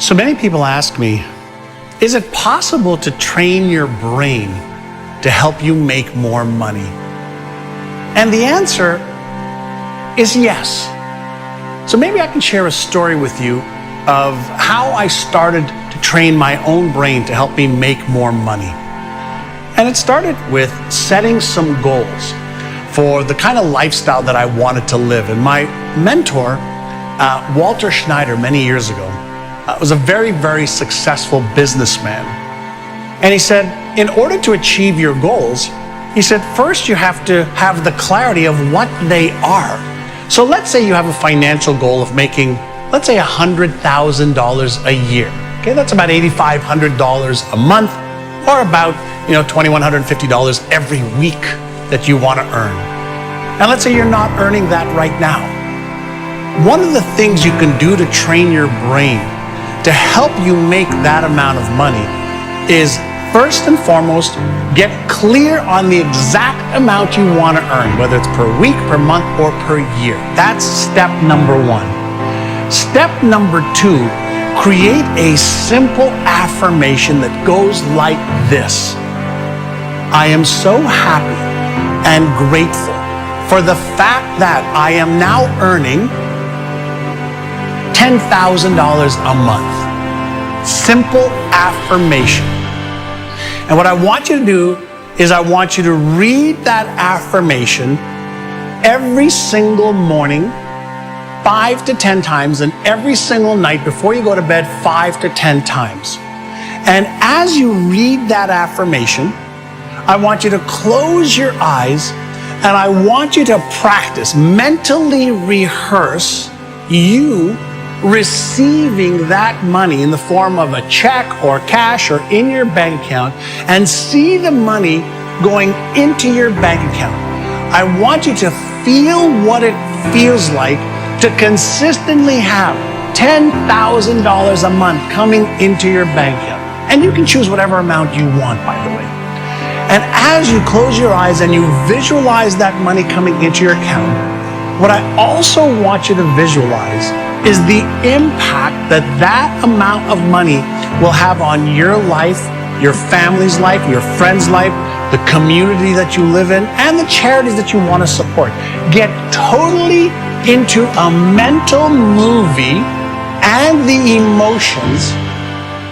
So many people ask me, is it possible to train your brain to help you make more money? And the answer is yes. So maybe I can share a story with you of how I started to train my own brain to help me make more money. And it started with setting some goals for the kind of lifestyle that I wanted to live. And my mentor, Walter Schneider, many years ago, was a very, very successful businessman. And he said, in order to achieve your goals, he said, first you have to have the clarity of what they are. So let's say you have a financial goal of making, let's say $100,000 a year. Okay, that's about $8,500 a month, or about $2,150 every week that you want to earn. And let's say you're not earning that right now. One of the things you can do to train your brain to help you make that amount of money is, first and foremost, get clear on the exact amount you want to earn, whether it's per week, per month, or per year. That's step number one. Step number two, create a simple affirmation that goes like this: I am so happy and grateful for the fact that I am now earning $10,000 a month. Simple affirmation. And what I want you to do is I want you to read that affirmation every single morning 5 to 10 times, and every single night before you go to bed 5 to 10 times. And as you read that affirmation, I want you to close your eyes and I want you to practice, mentally rehearse you receiving that money in the form of a check or cash or in your bank account, and see the money going into your bank account. I want you to feel what it feels like to consistently have $10,000 a month coming into your bank account. And you can choose whatever amount you want, by the way. And as you close your eyes and you visualize that money coming into your account, what I also want you to visualize is the impact that that amount of money will have on your life, your family's life, your friend's life, the community that you live in, and the charities that you want to support. Get totally into a mental movie and the emotions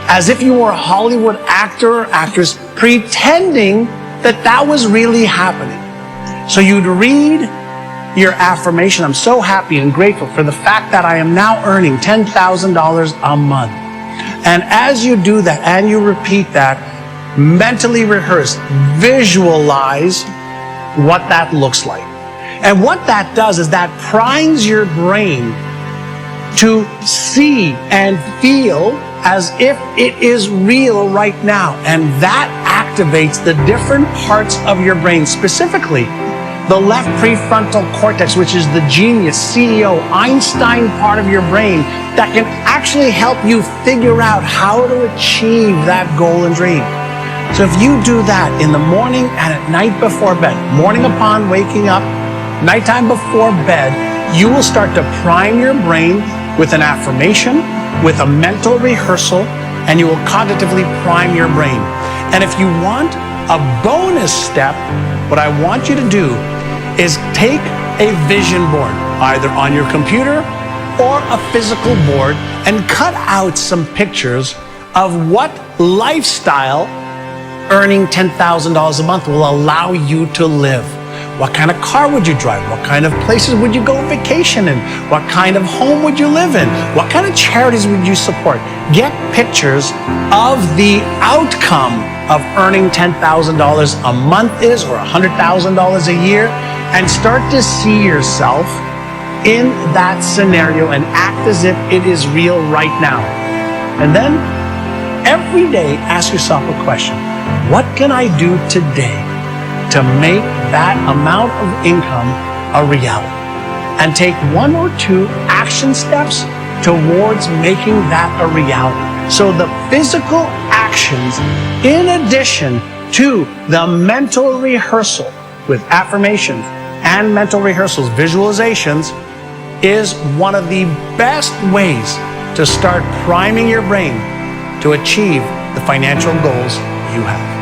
as if you were a Hollywood actor or actress pretending that that was really happening. So you'd read your affirmation: I'm so happy and grateful for the fact that I am now earning $10,000 a month. And as you do that and you repeat that, mentally rehearse, visualize what that looks like. And what that does is that primes your brain to see and feel as if it is real right now. And that activates the different parts of your brain, specifically the left prefrontal cortex, which is the genius, CEO, Einstein part of your brain that can actually help you figure out how to achieve that goal and dream. So if you do that in the morning and at night before bed, morning upon waking up, nighttime before bed, you will start to prime your brain with an affirmation, with a mental rehearsal, and you will cognitively prime your brain. And if you want a bonus step, what I want you to do is take a vision board, either on your computer or a physical board, and cut out some pictures of what lifestyle earning $10,000 a month will allow you to live. What kind of car would you drive? What kind of places would you go vacation in? What kind of home would you live in? What kind of charities would you support? Get pictures of the outcome of earning $10,000 a month is, or $100,000 a year, and start to see yourself in that scenario and act as if it is real right now. And then every day ask yourself a question: what can I do today to make that amount of income a reality? And take one or two action steps towards making that a reality. So the physical actions, in addition to the mental rehearsal with affirmations and mental rehearsals, visualizations, is one of the best ways to start priming your brain to achieve the financial goals you have.